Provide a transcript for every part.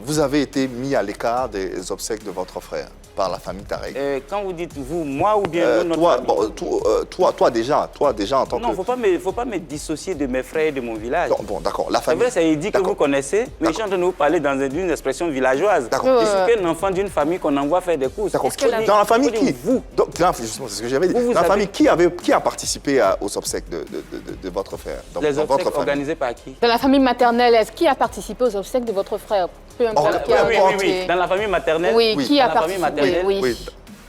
Vous avez été mis à l'écart des obsèques de votre frère par la famille Tarek. Quand vous dites vous, moi ou bien notre famille? Toi déjà en tant que... Non, faut pas me dissocier de mes frères et de mon village. Bon, d'accord, la famille... C'est vrai, ça dit que vous connaissez, mais je suis en train de vous parler dans une expression villageoise. D'accord. Je suis qu'un enfant d'une famille qu'on envoie faire des courses. D'accord. Dans la famille qui... Vous. Justement, c'est ce que j'avais dit. Dans la famille, qui a participé aux obsèques de votre frère? Les obsèques organisées par qui? Dans la famille maternelle, qui a participé aux obsèques de votre frère? Peu importe qui a oui. Dans la famille maternelle? Oui, qui a participé? Oui.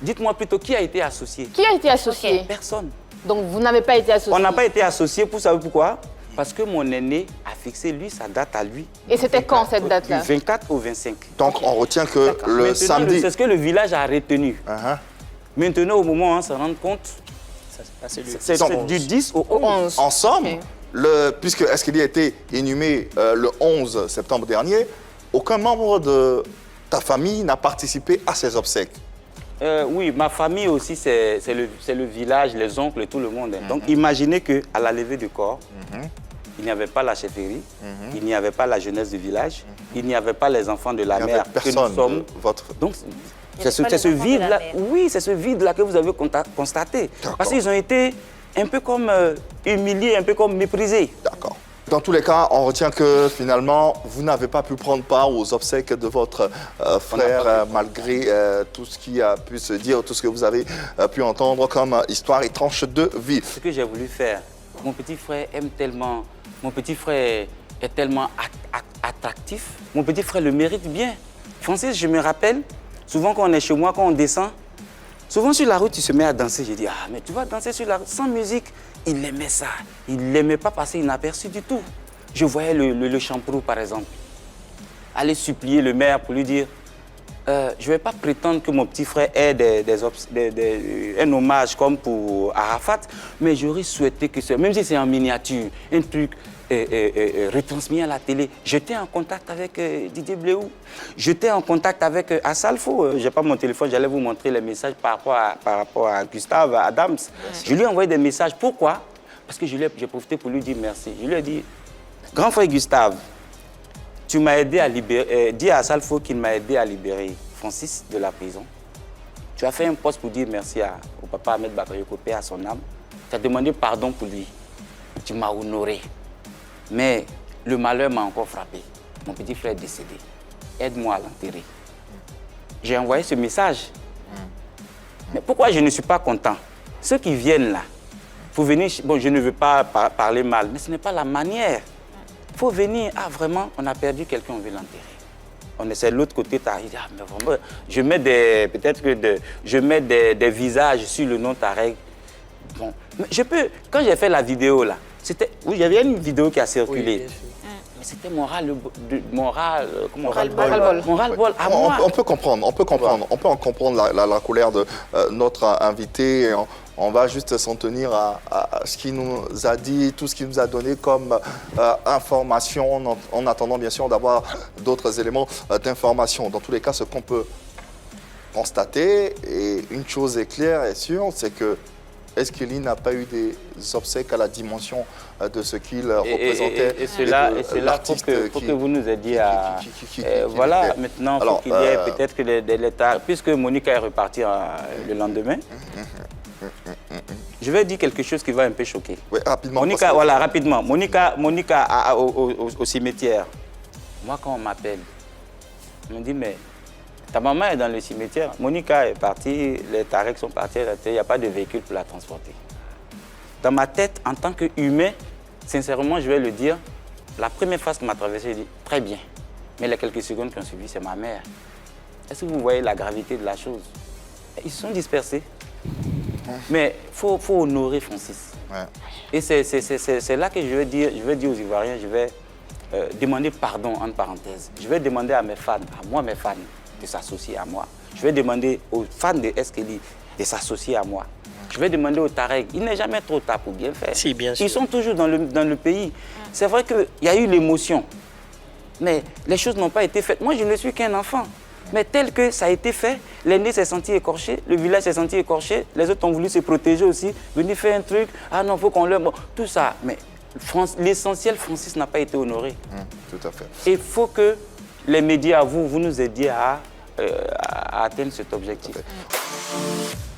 Dites-moi plutôt, qui a été associé? Qui a été associé? Personne. Donc vous n'avez pas été associé? On n'a pas été associé, vous savez pourquoi? Parce que mon aîné a fixé, lui, sa date à lui. Et c'était quand cette date-là? Du 24 au 25. Donc on retient que le samedi... C'est ce que le village a retenu. Maintenant, au moment où on se rend compte, c'est du 10 au 11. En somme, puisque Eskili a été inhumé le 11 septembre dernier, aucun membre de ta famille n'a participé à ces obsèques. Oui, ma famille aussi, c'est le village, les oncles et tout le monde. Donc imaginez qu'à la levée du corps, il n'y avait pas la chefferie, il n'y avait pas la jeunesse du village, il n'y avait pas les enfants de la mère que nous sommes. Donc c'est ce vide-là, oui, c'est ce vide-là que vous avez constaté. Parce qu'ils ont été un peu comme humiliés, un peu comme méprisés. D'accord. Dans tous les cas, on retient que finalement, vous n'avez pas pu prendre part aux obsèques de votre frère, malgré tout ce qui a pu se dire, tout ce que vous avez pu entendre comme histoire et tranche de vie. Ce que j'ai voulu faire, mon petit frère aime tellement, mon petit frère est tellement attractif, mon petit frère le mérite bien. Francis, je me rappelle, souvent quand on est chez moi, quand on descend, souvent sur la route, tu se mets à danser. Je dis, ah, mais tu vas danser sur la route sans musique. Il aimait ça. Il ne l'aimait pas passer inaperçu du tout. Je voyais le champrou, par exemple, aller supplier le maire pour lui dire je ne vais pas prétendre que mon petit frère ait un hommage comme pour Arafat, mais j'aurais souhaité que, même si c'est en miniature, un truc retransmis à la télé. J'étais en contact avec Didier Bléou. J'étais en contact avec Assalfo. Je n'ai pas mon téléphone, j'allais vous montrer les messages par rapport à Gustave Adams. Je lui ai envoyé des messages. Pourquoi? Parce que j'ai profité pour lui dire merci. Je lui ai dit, grand frère Gustave, tu m'as aidé à libérer, dis à Assalfo qu'il m'a aidé à libérer Francis de la prison. Tu as fait un poste pour dire merci au papa Ahmed Bakayoko, paix à son âme. Tu as demandé pardon pour lui. Tu m'as honoré. Mais le malheur m'a encore frappé. Mon petit frère est décédé. Aide-moi à l'enterrer. J'ai envoyé ce message. Mais pourquoi je ne suis pas content? Ceux qui viennent là, il faut venir... Bon, je ne veux pas parler mal, mais ce n'est pas la manière. Il faut venir, ah vraiment, on a perdu quelqu'un, on veut l'enterrer. On essaie de l'autre côté, Tarek, ah mais vraiment, je mets des visages sur le nom Tarek. Bon, mais je peux, quand j'ai fait la vidéo là, oui, il y avait une vidéo qui a circulé. Oui, mais c'était mon ras-le-bol à moi. On peut comprendre, on peut en comprendre la colère de notre invité. On va juste s'en tenir à ce qu'il nous a dit, tout ce qu'il nous a donné comme information, en attendant bien sûr d'avoir d'autres éléments d'information. Dans tous les cas, ce qu'on peut constater, et une chose est claire et sûre, c'est que Eskili n'a pas eu des obsèques à la dimension de ce qu'il représentait. Et cela, faut que vous nous aidiez à... voilà, maintenant, il faut qu'il y ait peut-être que l'État... Puisque Monica est repartie le lendemain, je vais dire quelque chose qui va un peu choquer. Oui, rapidement. Monica, voilà, rapidement. Monica au cimetière. Moi, quand on m'appelle, on me dit, mais... Ta maman est dans le cimetière. Monica est partie, les Tarek sont partis, il n'y a pas de véhicule pour la transporter. Dans ma tête, en tant qu'humain, sincèrement, je vais le dire, la première phase qui m'a traversée, je dis très bien. Mais les quelques secondes qui ont suivi, c'est ma mère. Est-ce que vous voyez la gravité de la chose? Ils se sont dispersés. Mais il faut honorer Francis. Ouais. Et c'est là que je vais dire aux Ivoiriens, je vais demander pardon, entre parenthèses. Je vais demander à mes fans, à moi, mes fans, de s'associer à moi. Je vais demander aux fans de Eskili de s'associer à moi. Je vais demander aux Tarek. Il n'est jamais trop tard pour bien faire. Si, bien sûr. Ils sont toujours dans le pays. C'est vrai qu'il y a eu l'émotion, mais les choses n'ont pas été faites. Moi, je ne suis qu'un enfant. Mais tel que ça a été fait, l'aîné s'est senti écorché, le village s'est senti écorché, les autres ont voulu se protéger aussi, venir faire un truc, ah non, il faut qu'on le... Bon, tout ça, mais l'essentiel, Francis n'a pas été honoré. Tout à fait. Il faut que les médias, vous nous aidiez à atteindre cet objectif. Okay.